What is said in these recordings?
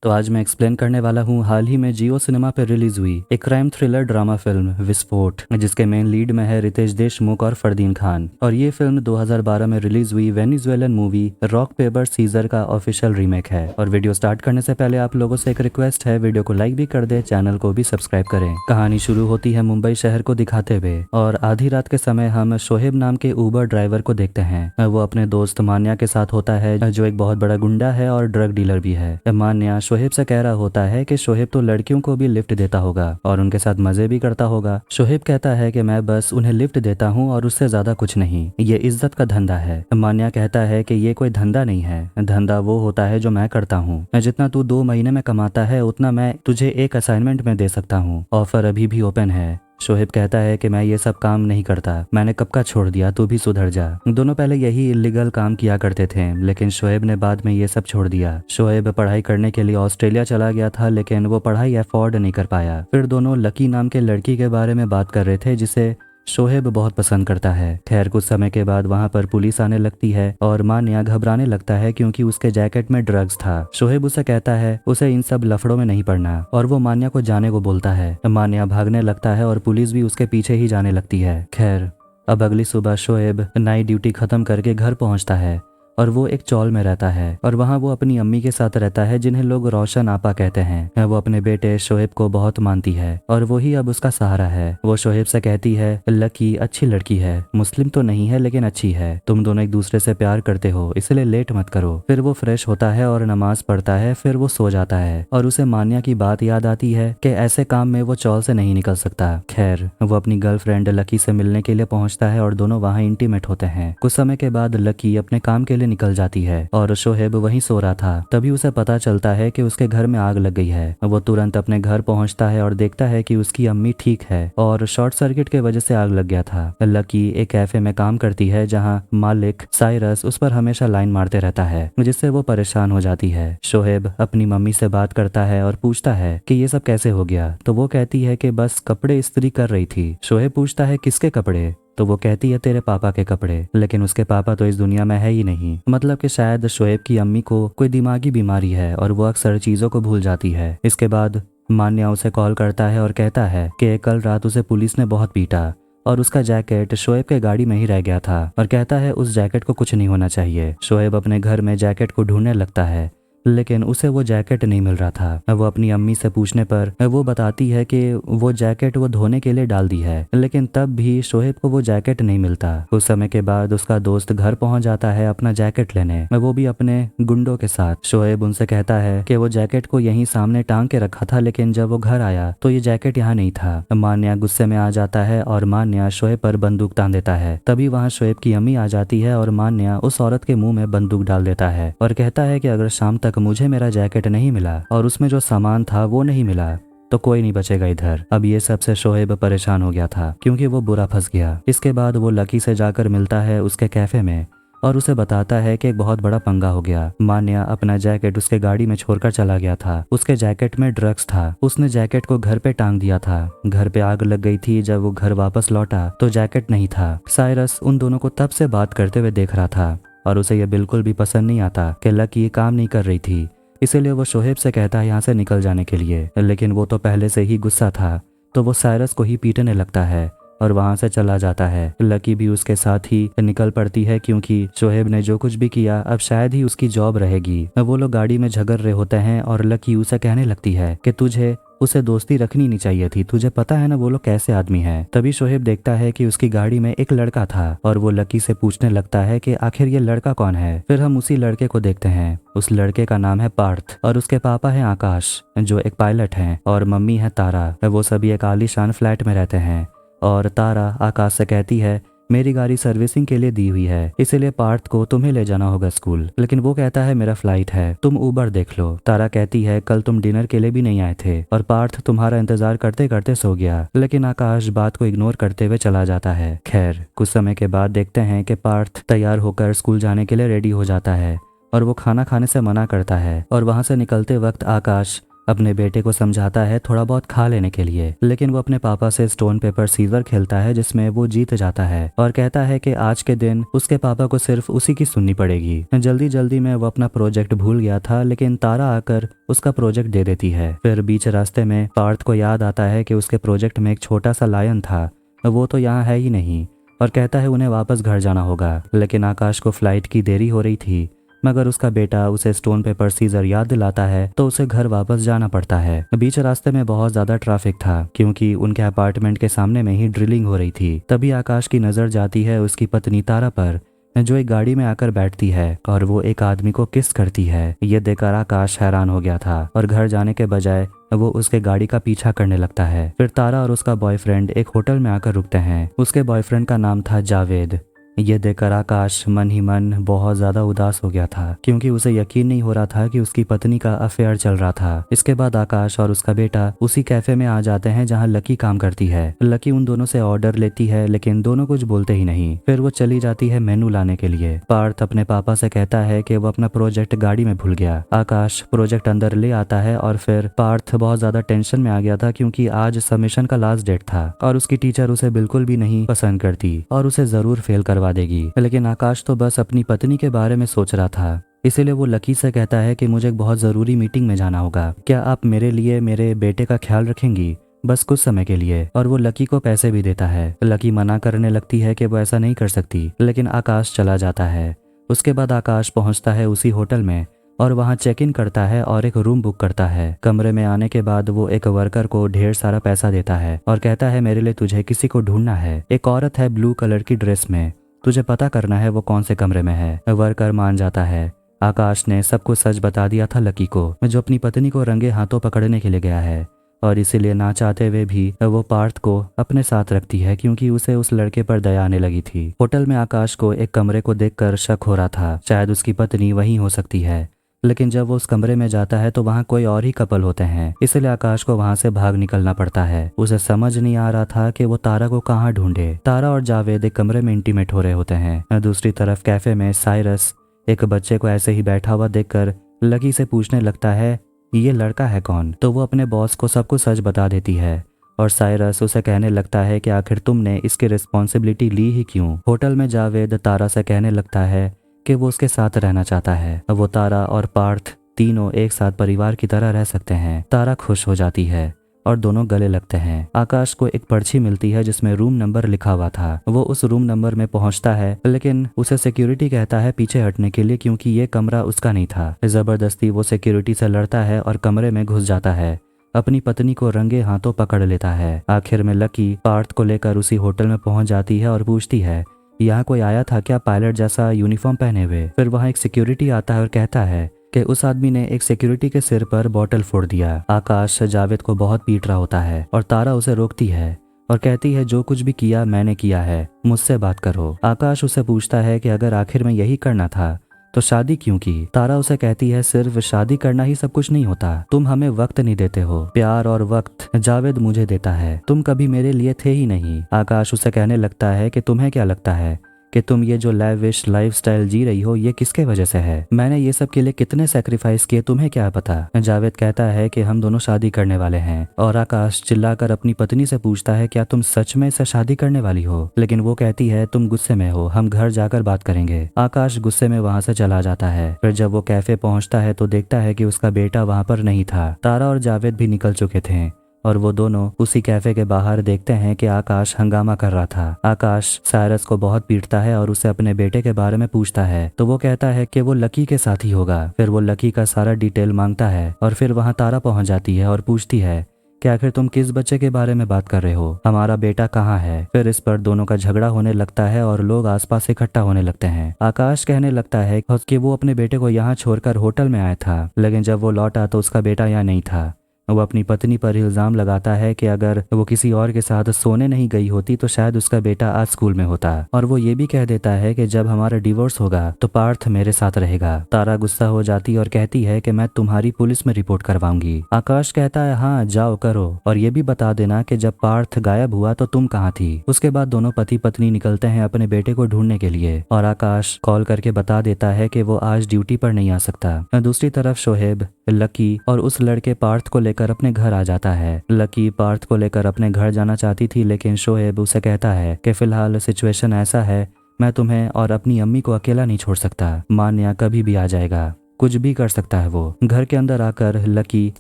तो आज मैं एक्सप्लेन करने वाला हूँ हाल ही में जियो सिनेमा पर रिलीज हुई एक क्राइम थ्रिलर ड्रामा फिल्म विस्फोट, जिसके मेन लीड में है रितेश देशमुख और फरदीन खान। और ये फिल्म 2012 में रिलीज हुई Venezuelan movie Rock Paper Scissor का ऑफिशियल रीमेक है। और वीडियो स्टार्ट करने से पहले आप लोगों से एक रिक्वेस्ट है, वीडियो को लाइक भी कर दे, चैनल को भी सब्सक्राइब करें। कहानी शुरू होती है मुंबई शहर को दिखाते हुए और आधी रात के समय हम शोहेब नाम के उबर ड्राइवर को देखते हैं। वो अपने दोस्त मान्या के साथ होता है, जो एक बहुत बड़ा गुंडा है और ड्रग डीलर भी है। मान्या शोहेब से कह रहा होता है कि शोहेब तो लड़कियों को भी लिफ्ट देता होगा और उनके साथ मजे भी करता होगा। शोहेब कहता है कि मैं बस उन्हें लिफ्ट देता हूँ और उससे ज्यादा कुछ नहीं, ये इज्जत का धंधा है। मान्या कहता है कि ये कोई धंधा नहीं है, धंधा वो होता है जो मैं करता हूँ। जितना तू 2 महीने में कमाता है उतना मैं तुझे एक असाइनमेंट में दे सकता हूँ, ऑफर अभी भी ओपन है। शोहेब कहता है कि मैं ये सब काम नहीं करता, मैंने कब का छोड़ दिया, तू भी सुधर जा। दोनों पहले यही इलीगल काम किया करते थे, लेकिन शोहेब ने बाद में ये सब छोड़ दिया। शोहेब पढ़ाई करने के लिए ऑस्ट्रेलिया चला गया था, लेकिन वो पढ़ाई अफोर्ड नहीं कर पाया। फिर दोनों लकी नाम के लड़की के बारे में बात कर रहे थे, जिसे शोहेब बहुत पसंद करता है। खैर कुछ समय के बाद वहाँ पर पुलिस आने लगती है और मान्या घबराने लगता है क्योंकि उसके जैकेट में ड्रग्स था। शोहेब उसे कहता है उसे इन सब लफड़ों में नहीं पड़ना और वो मान्या को जाने को बोलता है। मान्या भागने लगता है और पुलिस भी उसके पीछे ही जाने लगती है। खैर अब अगली सुबह शोहेब नाइट ड्यूटी खत्म करके घर पहुँचता है और वो एक चौल में रहता है और वहाँ वो अपनी अम्मी के साथ रहता है, जिन्हें लोग रोशन आपा कहते हैं। वो अपने बेटे शोहेब को बहुत मानती है और वही अब उसका सहारा है। वो शोहेब से कहती है लकी अच्छी लड़की है, मुस्लिम तो नहीं है लेकिन अच्छी है, तुम दोनों एक दूसरे से प्यार करते हो इसलिए लेट मत करो। फिर वो फ्रेश होता है और नमाज पढ़ता है, फिर वो सो जाता है और उसे मान्या की बात याद आती है कि ऐसे काम में वो चौल से नहीं निकल सकता। खैर वो अपनी गर्लफ्रेंड लकी से मिलने के लिए पहुंचता है और दोनों वहाँ इंटीमेट होते हैं। कुछ समय के बाद लकी अपने काम के लिए निकल जाती है और शोहेब वहीं सो रहा था। तभी उसे पता चलता है कि उसके घर में आग लग गई है। वो तुरंत अपने घर पहुंचता है और देखता है कि उसकी अम्मी ठीक है और शॉर्ट सर्किट के वजह से आग लग गया था। लकी एक कैफे में काम करती है जहां मालिक साइरस उस पर हमेशा लाइन मारते रहता है, जिससे वो परेशान हो जाती है। शोहेब अपनी मम्मी से बात करता है और पूछता है कि ये सब कैसे हो गया, तो वो कहती है कि बस कपड़े इस्त्री कर रही थी। शोहेब पूछता है किसके कपड़े, तो वो कहती है तेरे पापा के कपड़े, लेकिन उसके पापा तो इस दुनिया में है ही नहीं। मतलब कि शायद शोएब की अम्मी को कोई दिमागी बीमारी है और वो अक्सर चीजों को भूल जाती है। इसके बाद मान्या उसे कॉल करता है और कहता है कि कल रात उसे पुलिस ने बहुत पीटा और उसका जैकेट शोएब के गाड़ी में ही रह गया था और कहता है उस जैकेट को कुछ नहीं होना चाहिए। शोएब अपने घर में जैकेट को ढूंढने लगता है, लेकिन उसे वो जैकेट नहीं मिल रहा था। वो अपनी अम्मी से पूछने पर वो बताती है कि वो जैकेट वो धोने के लिए डाल दी है, लेकिन तब भी शोहेब को वो जैकेट नहीं मिलता। कुछ समय के बाद उसका दोस्त घर पहुंच जाता है अपना जैकेट लेने, वो भी अपने गुंडों के साथ। शोहेब उनसे कहता है कि वो जैकेट को यहीं सामने टांग के रखा था, लेकिन जब वो घर आया तो ये जैकेट यहाँ नहीं था। मान्या गुस्से में आ जाता है और मान्या शोहेब पर बंदूक तान देता है। तभी वहाँ शोहेब की अम्मी आ जाती है और मान्या उस औरत के मुंह में बंदूक डाल देता है और कहता है कि अगर शाम तक मुझे मेरा जैकेट नहीं मिला और उसमें जो सामान था वो नहीं मिला तो कोई नहीं बचेगा इधर। अब ये सब से शोहेब परेशान हो गया था क्योंकि वो बुरा फंस गया। इसके बाद वो लकी से जाकर मिलता है उसके कैफे में और उसे बताता है कि एक बहुत बड़ा पंगा हो गया। मान्या अपना जैकेट उसके गाड़ी में छोड़कर चला गया था। उसके जैकेट में ड्रग्स था। उसने जैकेट को घर पे टांग दिया था। घर पे आग लग गई थी। जब वो घर वापस लौटा तो जैकेट नहीं था। साइरस उन दोनों को तब से बात करते हुए देख रहा था और उसे ये बिल्कुल भी पसंद नहीं आता कि लकी ये काम नहीं कर रही थी, इसीलिए वो शोहेब से कहता है यहाँ से निकल जाने के लिए। लेकिन वो तो पहले से ही गुस्सा था, तो वो साइरस को ही पीटने लगता है और वहां से चला जाता है। लकी भी उसके साथ ही निकल पड़ती है क्योंकि शोहेब ने जो कुछ भी किया अब शायद ही उसकी जॉब रहेगी। वो लोग गाड़ी में झगड़ रहे होते हैं और लकी उसे कहने लगती है कि तुझे उसे दोस्ती रखनी नहीं चाहिए थी, तुझे पता है ना वो लोग कैसे आदमी हैं। तभी शोहेब देखता है कि उसकी गाड़ी में एक लड़का था और वो लकी से पूछने लगता है कि आखिर ये लड़का कौन है। फिर हम उसी लड़के को देखते हैं। उस लड़के का नाम है पार्थ और उसके पापा हैं आकाश, जो एक पायलट हैं, और मम्मी है तारा। वो सभी एक आलीशान फ्लैट में रहते हैं और तारा आकाश से कहती है मेरी गाड़ी सर्विसिंग के लिए दी हुई है, इसीलिए पार्थ को तुम्हें ले जाना होगा स्कूल। लेकिन वो कहता है मेरा फ्लाइट है, तुम उबर देख लो। तारा कहती है कल तुम डिनर के लिए भी नहीं आए थे और पार्थ तुम्हारा इंतजार करते करते सो गया। लेकिन आकाश बात को इग्नोर करते हुए चला जाता है। खैर कुछ समय के बाद देखते हैं कि पार्थ तैयार होकर स्कूल जाने के लिए रेडी हो जाता है और वो खाना खाने से मना करता है और वहां से निकलते वक्त आकाश अपने बेटे को समझाता है थोड़ा बहुत खा लेने के लिए, लेकिन वो अपने पापा से स्टोन पेपर सीजर खेलता है जिसमें वो जीत जाता है और कहता है कि आज के दिन उसके पापा को सिर्फ उसी की सुननी पड़ेगी। जल्दी जल्दी में वो अपना प्रोजेक्ट भूल गया था, लेकिन तारा आकर उसका प्रोजेक्ट दे देती है। फिर बीच रास्ते में पार्थ को याद आता है कि उसके प्रोजेक्ट में एक छोटा सा लायन था, वो तो यहाँ है ही नहीं, और कहता है उन्हें वापस घर जाना होगा। लेकिन आकाश को फ्लाइट की देरी हो रही थी, मगर उसका बेटा उसे स्टोन पेपर सीजर याद दिलाता है तो उसे घर वापस जाना पड़ता है। बीच रास्ते में बहुत ज्यादा ट्रैफिक था क्योंकि उनके अपार्टमेंट के सामने में ही ड्रिलिंग हो रही थी। तभी आकाश की नजर जाती है उसकी पत्नी तारा पर, जो एक गाड़ी में आकर बैठती है और वो एक आदमी को किस करती है। ये देखकर आकाश हैरान हो गया था और घर जाने के बजाय वो उसके गाड़ी का पीछा करने लगता है। फिर तारा और उसका बॉयफ्रेंड एक होटल में आकर रुकते हैं। उसके बॉयफ्रेंड का नाम था जावेद। ये देखकर आकाश मन ही मन बहुत ज्यादा उदास हो गया था क्योंकि उसे यकीन नहीं हो रहा था कि उसकी पत्नी का अफेयर चल रहा था। इसके बाद आकाश और उसका बेटा उसी कैफे में आ जाते हैं जहां लकी काम करती है। लकी उन दोनों से ऑर्डर लेती है, लेकिन दोनों कुछ बोलते ही नहीं। फिर वो चली जाती है मेनू लाने के लिए। पार्थ अपने पापा से कहता है कि वो अपना प्रोजेक्ट गाड़ी में भूल गया। आकाश प्रोजेक्ट अंदर ले आता है और फिर पार्थ बहुत ज्यादा टेंशन में आ गया था क्योंकि आज सबमिशन का लास्ट डेट था और उसकी टीचर उसे बिल्कुल भी नहीं पसंद करती और उसे जरूर फेल करवा देगी। लेकिन आकाश तो बस अपनी पत्नी के बारे में सोच रहा था, इसीलिए वो लकी से कहता है कि मुझे एक बहुत जरूरी मीटिंग में जाना होगा, क्या आप मेरे लिए मेरे बेटे का ख्याल रखेंगी बस कुछ समय के लिए। और वो लकी को पैसे भी देता है। लकी मना करने लगती है कि वो ऐसा नहीं कर सकती, लेकिन आकाश चला जाता है। उसके बाद आकाश पहुंचता है उसी होटल में और वहां चेक इन करता है और एक रूम बुक करता है। कमरे में आने के बाद वो एक वर्कर को ढेर सारा पैसा देता है और कहता है मेरे लिए तुझे किसी को ढूंढना है। एक औरत है ब्लू कलर की ड्रेस में, तुझे पता करना है वो कौन से कमरे में है। वर्कर मान जाता है। आकाश ने सब कुछ सच बता दिया था लकी को, जो अपनी पत्नी को रंगे हाथों पकड़ने के लिए गया है और इसीलिए ना चाहते हुए भी वो पार्थ को अपने साथ रखती है क्योंकि उसे उस लड़के पर दया आने लगी थी। होटल में आकाश को एक कमरे को देखकर शक हो रहा था, शायद उसकी पत्नी वहीं हो सकती है। लेकिन जब वो उस कमरे में जाता है तो वहाँ कोई और ही कपल होते हैं, इसलिए आकाश को वहाँ से भाग निकलना पड़ता है। उसे समझ नहीं आ रहा था कि वो तारा को कहाँ ढूंढे। तारा और जावेद एक कमरे में इंटीमेट हो रहे होते हैं। दूसरी तरफ कैफे में साइरस एक बच्चे को ऐसे ही बैठा हुआ देखकर लकी से पूछने लगता है ये लड़का है कौन। तो वो अपने बॉस को सब कुछ सच बता देती है और साइरस उसे कहने लगता है कि आखिर तुमने इसकी रिस्पॉन्सिबिलिटी ली ही क्यों। होटल में जावेद तारा से कहने लगता है कि वो उसके साथ रहना चाहता है। वो तारा और पार्थ तीनों एक साथ परिवार की तरह रह सकते हैं। तारा खुश हो जाती है और दोनों गले लगते हैं। आकाश को एक पर्ची मिलती है जिसमें रूम नंबर लिखा हुआ था। वो उस रूम नंबर में पहुंचता है, लेकिन उसे सिक्योरिटी कहता है पीछे हटने के लिए क्योंकि ये कमरा उसका नहीं था। जबरदस्ती वो सिक्योरिटी से लड़ता है और कमरे में घुस जाता है। अपनी पत्नी को रंगे हाथों पकड़ लेता है। आखिर में लकी पार्थ को लेकर उसी होटल में पहुंच जाती है और पूछती है यहाँ कोई आया था क्या पायलट जैसा यूनिफॉर्म पहने हुए। फिर वहाँ एक सिक्योरिटी आता है और कहता है कि उस आदमी ने एक सिक्योरिटी के सिर पर बॉटल फोड़ दिया। आकाश जावेद को बहुत पीट रहा होता है और तारा उसे रोकती है और कहती है जो कुछ भी किया मैंने किया है, मुझसे बात करो। आकाश उसे पूछता है कि अगर आखिर में यही करना था तो शादी क्यों की। तारा उसे कहती है सिर्फ शादी करना ही सब कुछ नहीं होता, तुम हमें वक्त नहीं देते हो। प्यार और वक्त जावेद मुझे देता है, तुम कभी मेरे लिए थे ही नहीं। आकाश उसे कहने लगता है कि तुम्हें क्या लगता है कि तुम ये जो लैविश लाइफस्टाइल जी रही हो ये किसके वजह से है। मैंने ये सब के लिए कितने सैक्रिफाइस किए तुम्हें क्या पता। जावेद कहता है कि हम दोनों शादी करने वाले हैं और आकाश चिल्लाकर अपनी पत्नी से पूछता है क्या तुम सच में इससे शादी करने वाली हो। लेकिन वो कहती है तुम गुस्से में हो, हम घर जाकर बात करेंगे। आकाश गुस्से में वहाँ से चला जाता है। फिर जब वो कैफे पहुँचता है तो देखता है कि उसका बेटा वहाँ पर नहीं था। तारा और जावेद भी निकल चुके थे और वो दोनों उसी कैफे के बाहर देखते हैं कि आकाश हंगामा कर रहा था। आकाश साइरस को बहुत पीटता है और उसे अपने बेटे के बारे में पूछता है तो वो कहता है कि वो लकी के साथ ही होगा। फिर वो लकी का सारा डिटेल मांगता है और फिर वहाँ तारा पहुँच जाती है और पूछती है कि आखिर तुम किस बच्चे के बारे में बात कर रहे हो, हमारा बेटा कहाँ है। फिर इस पर दोनों का झगड़ा होने लगता है और लोग आसपास इकट्ठा होने लगते हैं। आकाश कहने लगता है कि वो अपने बेटे को यहाँ छोड़कर होटल में आया था, लेकिन जब वो लौटा तो उसका बेटा यहाँ नहीं था। वो अपनी पत्नी पर इल्जाम लगाता है कि अगर वो किसी और के साथ सोने नहीं गई होती तो शायद उसका बेटा आज स्कूल में होता, और वो ये भी कह देता है कि जब हमारा डिवोर्स होगा तो पार्थ मेरे साथ रहेगा। तारा गुस्सा हो जाती और कहती है कि मैं तुम्हारी पुलिस में रिपोर्ट करवाऊंगी। आकाश कहता है हाँ जाओ करो, और ये भी बता देना कि जब पार्थ गायब हुआ तो तुम कहाँ थी। उसके बाद दोनों पति पत्नी निकलते हैं अपने बेटे को ढूंढने के लिए, और आकाश कॉल करके बता देता है कि वो आज ड्यूटी पर नहीं आ सकता। दूसरी तरफ शोहेब लकी और उस लड़के पार्थ को लेकर अपने घर आ जाता है। लकी पार्थ को लेकर अपने घर जाना चाहती थी, लेकिन शोहेब उसे कहता है कि फिलहाल सिचुएशन ऐसा है, मैं तुम्हें और अपनी अम्मी को अकेला नहीं छोड़ सकता, मान्या कभी भी आ जाएगा, कुछ भी कर सकता है वो। घर के अंदर आकर लकी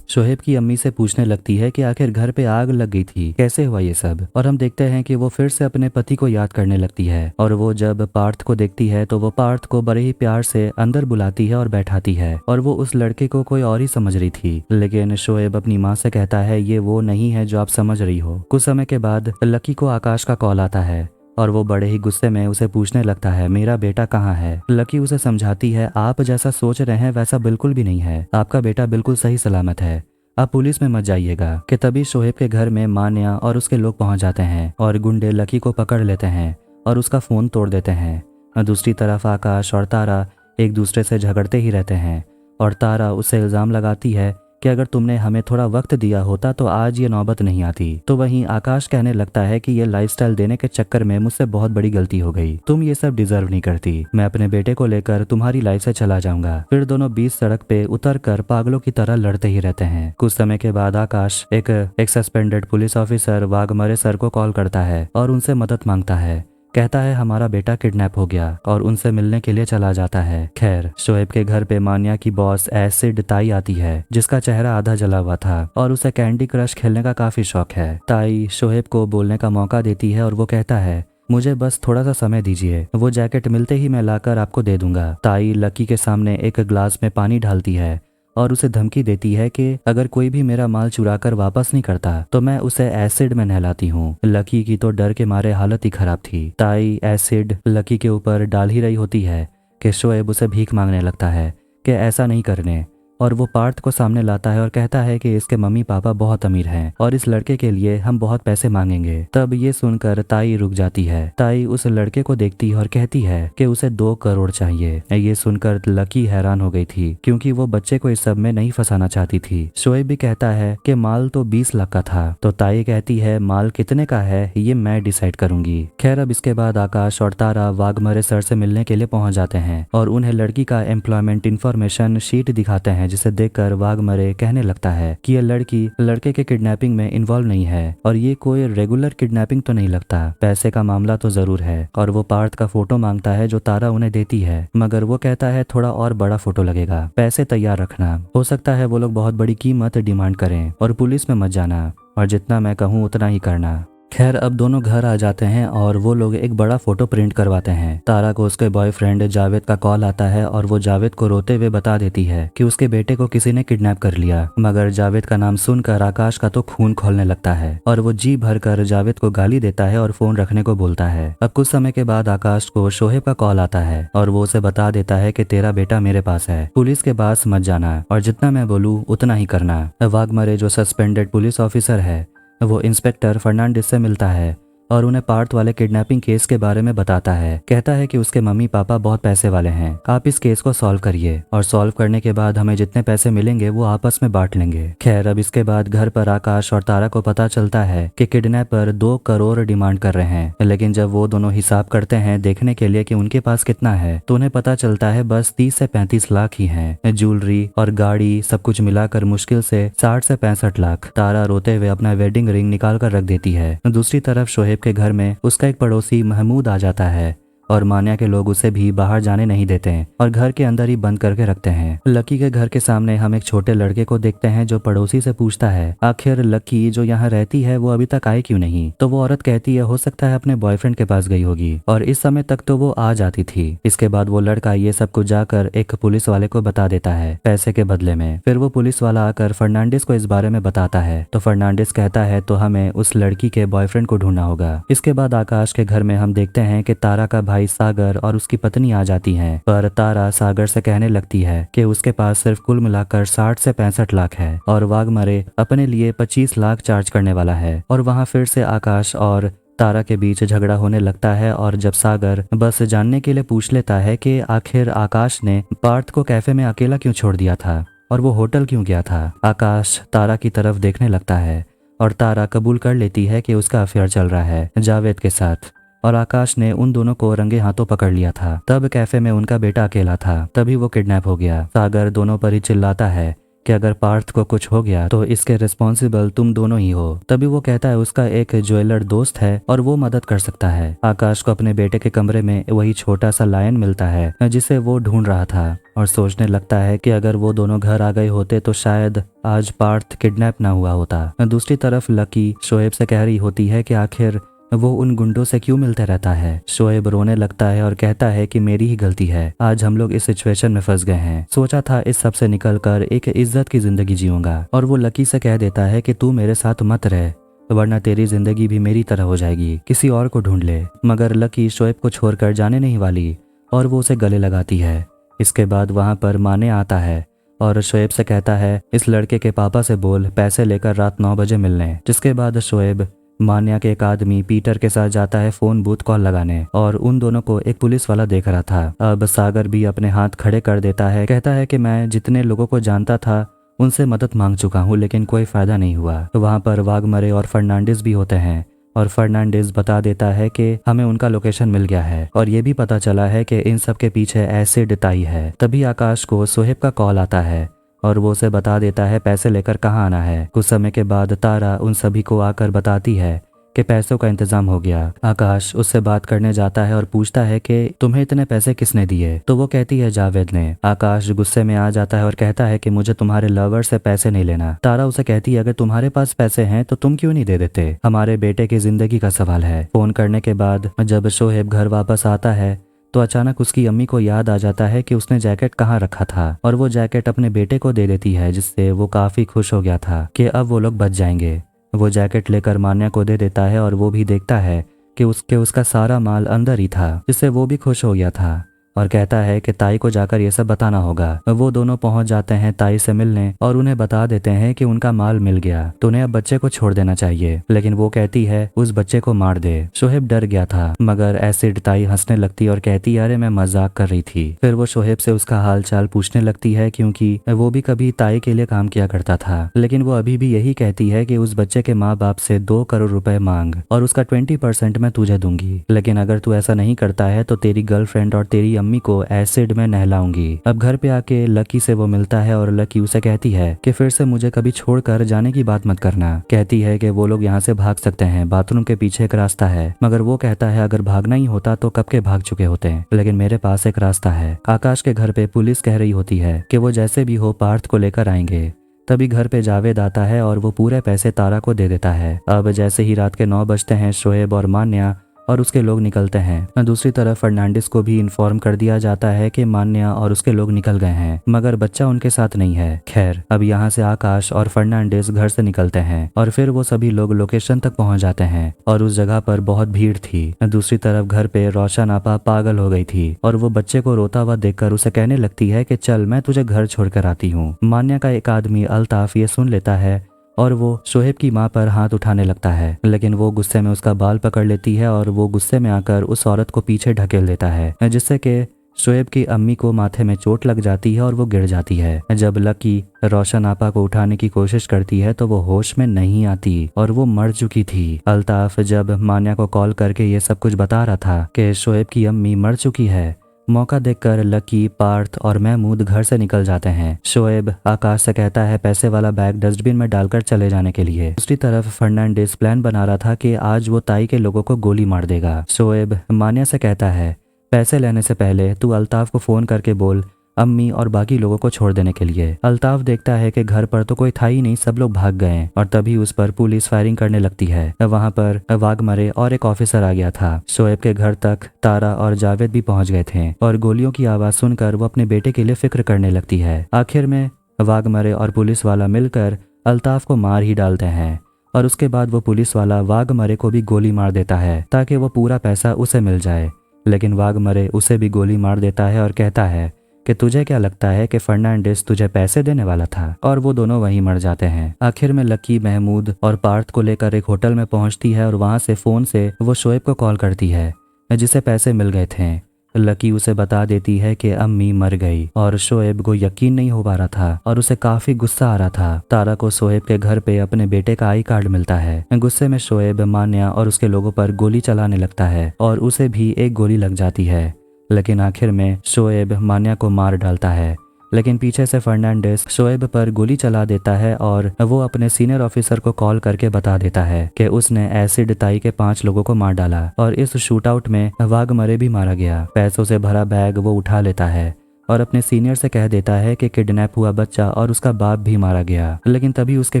शोहेब की अम्मी से पूछने लगती है कि आखिर घर पे आग लग गई थी, कैसे हुआ ये सब, और हम देखते हैं कि वो फिर से अपने पति को याद करने लगती है, और वो जब पार्थ को देखती है तो वो पार्थ को बड़े ही प्यार से अंदर बुलाती है और बैठाती है, और वो उस लड़के को कोई और ही समझ रही थी, लेकिन शोहेब अपनी माँ से कहता है ये वो नहीं है जो आप समझ रही हो। कुछ समय के बाद लकी को आकाश का कॉल आता है और वो बड़े ही गुस्से में उसे पूछने लगता है मेरा बेटा कहाँ है। लकी उसे समझाती है आप जैसा सोच रहे हैं वैसा बिल्कुल भी नहीं है, आपका बेटा बिल्कुल सही सलामत है, आप पुलिस में मत जाइएगा। कि तभी शोहेब के घर में मान्या और उसके लोग पहुंच जाते हैं और गुंडे लकी को पकड़ लेते हैं और उसका फोन तोड़ देते हैं। दूसरी तरफ आकाश और तारा एक दूसरे से झगड़ते ही रहते हैं, और तारा उससे इल्जाम लगाती है कि अगर तुमने हमें थोड़ा वक्त दिया होता तो आज ये नौबत नहीं आती। तो वहीं आकाश कहने लगता है कि ये लाइफस्टाइल देने के चक्कर में मुझसे बहुत बड़ी गलती हो गई, तुम ये सब डिजर्व नहीं करती, मैं अपने बेटे को लेकर तुम्हारी लाइफ से चला जाऊंगा। फिर दोनों बीच सड़क पे उतर कर पागलों की तरह लड़ते ही रहते हैं। कुछ समय के बाद आकाश एक suspended police officer Waghmare sir को कॉल करता है और उनसे मदद मांगता है, कहता है हमारा बेटा किडनैप हो गया, और उनसे मिलने के लिए चला जाता है। खैर शोएब के घर पे मान्या की बॉस एसिड ताई आती है, जिसका चेहरा आधा जला हुआ था और उसे कैंडी क्रश खेलने का काफी शौक है। ताई शोएब को बोलने का मौका देती है और वो कहता है मुझे बस थोड़ा सा समय दीजिए, वो जैकेट मिलते ही मैं लाकर आपको दे दूंगा। ताई लकी के सामने एक ग्लास में पानी डालती है और उसे धमकी देती है कि अगर कोई भी मेरा माल चुरा कर वापस नहीं करता तो मैं उसे एसिड में नहलाती हूँ। लकी की तो डर के मारे हालत ही खराब थी। ताई एसिड लकी के ऊपर डाल ही रही होती है कि शोएब उसे भीख मांगने लगता है कि ऐसा नहीं करने, और वो पार्थ को सामने लाता है और कहता है कि इसके मम्मी पापा बहुत अमीर हैं और इस लड़के के लिए हम बहुत पैसे मांगेंगे। तब ये सुनकर ताई रुक जाती है। ताई उस लड़के को देखती है और कहती है कि उसे 2 करोड़ चाहिए। ये सुनकर लकी हैरान हो गई थी क्योंकि वो बच्चे को इस सब में नहीं फंसाना चाहती थी। शोएब भी कहता है कि माल तो 20 लाख का था, तो ताई कहती है माल कितने का है ये मैं डिसाइड करूंगी। खैर अब इसके बाद आकाश और तारा वाघमरे सर से मिलने के लिए पहुंच जाते हैं और उन्हें लड़की का एम्प्लॉयमेंट इंफॉर्मेशन शीट दिखाते हैं, जिसे देखकर वाघमरे कहने लगता है कि यह लड़की लड़के के किडनैपिंग में इन्वॉल्व नहीं है और ये कोई रेगुलर किडनैपिंग तो नहीं लगता, पैसे का मामला तो जरूर है। और वो पार्थ का फोटो मांगता है जो तारा उन्हें देती है, मगर वो कहता है थोड़ा और बड़ा फोटो लगेगा, पैसे तैयार रखना, हो सकता है वो लोग बहुत बड़ी कीमत डिमांड करें, और पुलिस में मत जाना और जितना मैं कहूँ उतना ही करना। खैर अब दोनों घर आ जाते हैं और वो लोग एक बड़ा फोटो प्रिंट करवाते हैं। तारा को उसके बॉयफ्रेंड जावेद का कॉल आता है और वो जावेद को रोते हुए बता देती है कि उसके बेटे को किसी ने किडनैप कर लिया, मगर जावेद का नाम सुनकर आकाश का तो खून खौलने लगता है और वो जी भर कर जावेद को गाली देता है और फोन रखने को बोलता है। अब कुछ समय के बाद आकाश को शोहेब का कॉल आता है और वो उसे बता देता है कि तेरा बेटा मेरे पास है, पुलिस के पास मत जाना और जितना मैं बोलूँ उतना ही करना। वाघमरे जो सस्पेंडेड पुलिस ऑफिसर है वो इंस्पेक्टर फर्नांडिस से मिलता है और उन्हें पार्थ वाले किडनैपिंग केस के बारे में बताता है। कहता है कि उसके मम्मी पापा बहुत पैसे वाले हैं, आप इस केस को सॉल्व करिए और सॉल्व करने के बाद हमें जितने पैसे मिलेंगे वो आपस में बांट लेंगे। खैर अब इसके बाद घर पर आकाश और तारा को पता चलता है कि किडनैपर 2 करोड़ डिमांड कर रहे हैं, लेकिन जब वो दोनों हिसाब करते हैं देखने के लिए कि उनके पास कितना है तो उन्हें पता चलता है बस 30 से 35 लाख ही है। ज्वेलरी और गाड़ी सब कुछ मिलाकर मुश्किल से 60 से 65 लाख। तारा रोते हुए अपना वेडिंग रिंग निकाल कर रख देती है। दूसरी तरफ शोहेब के घर में उसका एक पड़ोसी महमूद आ जाता है और मान्या के लोग उसे भी बाहर जाने नहीं देते और घर के अंदर ही बंद करके रखते हैं। लकी के घर के सामने हम एक छोटे लड़के को देखते हैं जो पड़ोसी से पूछता है आखिर लकी जो यहाँ रहती है वो अभी तक आई क्यों नहीं। तो वो औरत कहती है हो सकता है अपने बॉयफ्रेंड के पास गई होगी और इस समय तक तो वो आ जाती थी। इसके बाद वो लड़का ये सब कुछ जाकर एक पुलिस वाले को बता देता है पैसे के बदले में। फिर वो पुलिस वाला आकर फर्नांडिस को इस बारे में बताता है तो फर्नांडिस कहता है तो हमें उस लड़की के बॉयफ्रेंड को ढूंढना होगा। इसके बाद आकाश के घर में हम देखते हैं कि तारा का भाई सागर और उसकी पत्नी आ जाती हैं। पर तारा सागर से कहने लगती है कि उसके पास सिर्फ कुल मिलाकर 60 से 65 लाख है और वाघमरे अपने लिए 25 लाख चार्ज करने वाला है। और वहाँ फिर से आकाश और तारा के बीच झगड़ा होने लगता है और जब सागर बस जानने के लिए पूछ लेता है कि आखिर आकाश ने पार्थ को कैफे में अकेला क्यों छोड़ दिया था और वो होटल क्यों गया था, आकाश तारा की तरफ देखने लगता है और तारा कबूल कर लेती है कि उसका अफेयर चल रहा है जावेद के साथ और आकाश ने उन दोनों को रंगे हाथों पकड़ लिया था। तब कैफे में उनका बेटा अकेला था, तभी वो किडनैप हो गया। सागर दोनों पर ही चिल्लाता है कि अगर पार्थ को कुछ हो गया तो इसके रिस्पॉन्सिबल तुम दोनों ही हो। तभी वो कहता है उसका एक ज्वेलर दोस्त है और वो मदद कर सकता है। आकाश को अपने बेटे के कमरे में वही छोटा सा लायन मिलता है जिसे वो ढूंढ रहा था और सोचने लगता है कि अगर वो दोनों घर आ गए होते तो शायद आज पार्थ किडनैप ना हुआ होता। दूसरी तरफ लकी शोएब से कह रही होती है कि आखिर वो उन गुंडों से क्यों मिलते रहता है। शोएब रोने लगता है और कहता है कि मेरी ही गलती है, आज हम लोग इस सिचुएशन में फंस गए हैं। सोचा था इस सब से निकलकर एक इज्जत की जिंदगी जीऊंगा। और वो लकी से कह देता है कि तू मेरे साथ मत रह वरना तेरी जिंदगी भी मेरी तरह हो जाएगी, किसी और को ढूंढ ले। मगर लकी शोएब को छोड़कर जाने नहीं वाली और वो उसे गले लगाती है। इसके बाद वहां पर माने आता है और शोएब से कहता है इस लड़के के पापा से बोल पैसे लेकर रात 9 बजे मिलने। जिसके बाद शोएब मान्या के एक आदमी पीटर के साथ जाता है फोन बूथ कॉल लगाने और उन दोनों को एक पुलिस वाला देख रहा था। अब सागर भी अपने हाथ खड़े कर देता है, कहता है कि मैं जितने लोगों को जानता था उनसे मदद मांग चुका हूँ लेकिन कोई फायदा नहीं हुआ। वहाँ पर वाघमरे और फर्नांडिस भी होते हैं और फर्नांडिस बता देता है कि हमें उनका लोकेशन मिल गया है और ये भी पता चला है कि इन सब के पीछे एसिड ताई है। तभी आकाश को सोहेब का कॉल आता है और वो उसे बता देता है पैसे लेकर कहाँ आना है। कुछ समय के बाद तारा उन सभी को आकर बताती है कि पैसों का इंतजाम हो गया। आकाश उससे बात करने जाता है और पूछता है कि तुम्हें इतने पैसे किसने दिए, तो वो कहती है जावेद ने। आकाश गुस्से में आ जाता है और कहता है कि मुझे तुम्हारे लवर से पैसे नहीं लेना। तारा उसे कहती है अगर तुम्हारे पास पैसे हैं तो तुम क्यों नहीं दे देते, हमारे बेटे की जिंदगी का सवाल है। फोन करने के बाद जब शोहेब घर वापस आता है तो अचानक उसकी अम्मी को याद आ जाता है कि उसने जैकेट कहाँ रखा था और वो जैकेट अपने बेटे को दे देती है, जिससे वो काफी खुश हो गया था कि अब वो लोग बच जाएंगे। वो जैकेट लेकर मान्या को दे देता है और वो भी देखता है कि उसका सारा माल अंदर ही था, जिससे वो भी खुश हो गया था और कहता है कि ताई को जाकर ये सब बताना होगा। वो दोनों पहुंच जाते हैं ताई से मिलने और उन्हें बता देते हैं कि उनका माल मिल गया तो उन्हें अब बच्चे को छोड़ देना चाहिए, लेकिन वो कहती है उस बच्चे को मार दे। शोहेब डर गया था मगर एसिड ताई हंसने लगती और कहती अरे मैं मजाक कर रही थी। फिर वो शोहेब से उसका हाल चाल पूछने लगती है क्योंकि वो भी कभी ताई के लिए काम किया करता था, लेकिन वो अभी भी यही कहती है कि उस बच्चे के माँ बाप से 2 करोड़ रुपए मांग और उसका 20% मैं तुझे दूंगी, लेकिन अगर तू ऐसा नहीं करता है तो तेरी गर्लफ्रेंड और तेरी अम्मी को एसिड में नहलाऊंगी। अब घर पे आके लकी से वो मिलता है और लकी उसे कहती है कि फिर से मुझे कभी छोड़कर जाने की बात मत करना। कहती है कि वो लोग यहाँ से भाग सकते हैं, बाथरूम के पीछे एक रास्ता है, मगर वो कहता है अगर भागना ही होता तो कब के भाग चुके होते हैं, लेकिन मेरे पास एक रास्ता है। आकाश के घर पे पुलिस कह रही होती है कि वो जैसे भी हो पार्थ को लेकर आएंगे। तभी घर पे जावेद आता है और वो पूरे पैसे तारा को दे देता है। अब जैसे ही रात के 9 बजते हैं शोएब और मान्या और उसके लोग निकलते हैं। दूसरी तरफ फर्नांडिस को भी इन्फॉर्म कर दिया जाता है कि मान्या और उसके लोग निकल गए हैं, मगर बच्चा उनके साथ नहीं है। खैर अब यहाँ से आकाश और फर्नांडिस घर से निकलते हैं और फिर वो सभी लोग लोकेशन तक पहुँच जाते हैं और उस जगह पर बहुत भीड़ थी। दूसरी तरफ घर पे रोशन आपा पागल हो गई थी और वो बच्चे को रोता हुआ देखकर उसे कहने लगती है कि चल मैं तुझे घर छोड़कर आती हूँ। मान्या का एक आदमी अल्ताफ ये सुन लेता है और वो शोहेब की मां पर हाथ उठाने लगता है, लेकिन वो गुस्से में उसका बाल पकड़ लेती है और वो गुस्से में आकर उस औरत को पीछे ढकेल देता है, जिससे कि शोएब की अम्मी को माथे में चोट लग जाती है और वो गिर जाती है। जब लकी रोशन आपा को उठाने की कोशिश करती है तो वो होश में नहीं आती और वो मर चुकी थी। अल्ताफ जब मान्या को कॉल करके ये सब कुछ बता रहा था कि शोएब की अम्मी मर चुकी है, मौका देखकर लकी, पार्थ और महमूद घर से निकल जाते हैं। शोएब आकाश से कहता है पैसे वाला बैग डस्टबिन में डालकर चले जाने के लिए। दूसरी तरफ फर्नांडिस प्लान बना रहा था कि आज वो ताई के लोगों को गोली मार देगा। शोएब मान्या से कहता है पैसे लेने से पहले तू अल्ताफ को फोन करके बोल अम्मी और बाकी लोगों को छोड़ देने के लिए। अल्ताफ देखता है कि घर पर तो कोई था ही नहीं, सब लोग भाग गए और तभी उस पर पुलिस फायरिंग करने लगती है। वहां पर वाघमरे और एक ऑफिसर आ गया था। शोएब के घर तक तारा और जावेद भी पहुंच गए थे और गोलियों की आवाज सुनकर वो अपने बेटे के लिए फिक्र करने लगती है। आखिर में वाघमरे और पुलिस वाला मिलकर अल्ताफ को मार ही डालते हैं और उसके बाद वो पुलिस वाला वाघमरे को भी गोली मार देता है ताकि वो पूरा पैसा उसे मिल जाए। लेकिन वाघमरे उसे भी गोली मार देता है और कहता है कि तुझे क्या लगता है कि फर्नांडिस तुझे पैसे देने वाला था, और वो दोनों वहीं मर जाते हैं। आखिर में लकी महमूद और पार्थ को लेकर एक होटल में पहुंचती है और वहां से फोन से वो शोएब को कॉल करती है जिसे पैसे मिल गए थे। लकी उसे बता देती है कि अम्मी मर गई और शोएब को यकीन नहीं हो पा रहा था और उसे काफी गुस्सा आ रहा था। तारा को शोएब के घर पे अपने बेटे का आई कार्ड मिलता है। गुस्से में शोएब मान्या और उसके लोगों पर गोली चलाने लगता है और उसे भी एक गोली लग जाती है, लेकिन आखिर में शोएब मान्या को मार डालता है। लेकिन पीछे से फर्नांडिस शोएब पर गोली चला देता है और वो अपने सीनियर ऑफिसर को कॉल करके बता देता है कि उसने एसिड ताई के 5 लोगों को मार डाला और इस शूटआउट में वाघमरे भी मारा गया। पैसों से भरा बैग वो उठा लेता है और अपने सीनियर से कह देता है कि किडनैप हुआ बच्चा और उसका बाप भी मारा गया। लेकिन तभी उसके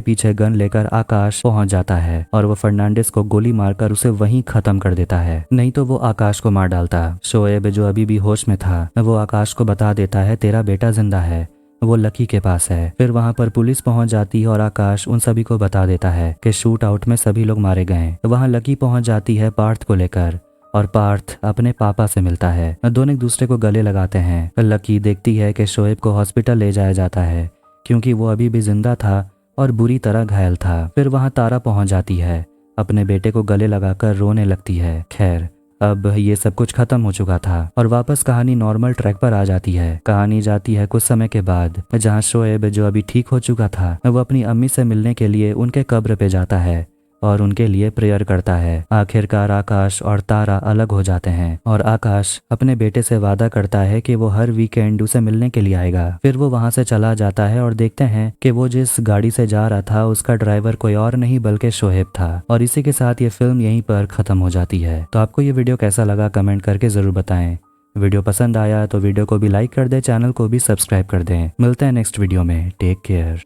पीछे गन लेकर आकाश पहुंच जाता है और वो फर्नांडिस को गोली मारकर उसे वहीं खत्म कर देता है, नहीं तो वो आकाश को मार डालता। शोएब जो अभी भी होश में था वो आकाश को बता देता है तेरा बेटा जिंदा है, वो लकी के पास है। फिर वहां पर पुलिस पहुंच जाती है और आकाश उन सभी को बता देता है कि शूट आउट में सभी लोग मारे गए। वहां लकी पहुंच जाती है पार्थ को लेकर और पार्थ अपने पापा से मिलता है। दोनों एक दूसरे को गले लगाते हैं। लकी देखती है कि शोएब को हॉस्पिटल ले जाया जाता है क्योंकि वो अभी भी जिंदा था और बुरी तरह घायल था। फिर वहां तारा पहुंच जाती है, अपने बेटे को गले लगाकर रोने लगती है। खैर अब ये सब कुछ खत्म हो चुका था और वापस कहानी नॉर्मल ट्रैक पर आ जाती है। कहानी जाती है कुछ समय के बाद, जहाँ शोएब जो अभी ठीक हो चुका था वो अपनी अम्मी से मिलने के लिए उनके कब्र पे जाता है और उनके लिए प्रेयर करता है। आखिरकार आकाश और तारा अलग हो जाते हैं और आकाश अपने बेटे से वादा करता है कि वो हर वीकेंड उसे मिलने के लिए आएगा। फिर वो वहां से चला जाता है और देखते हैं कि वो जिस गाड़ी से जा रहा था उसका ड्राइवर कोई और नहीं बल्कि शोएब था। और इसी के साथ ये फिल्म यहीं पर खत्म हो जाती है। तो आपको ये वीडियो कैसा लगा कमेंट करके जरूर बताएं। वीडियो पसंद आया तो वीडियो को भी लाइक कर दें, चैनल को भी सब्सक्राइब कर दें। मिलते हैं नेक्स्ट वीडियो में। Take care.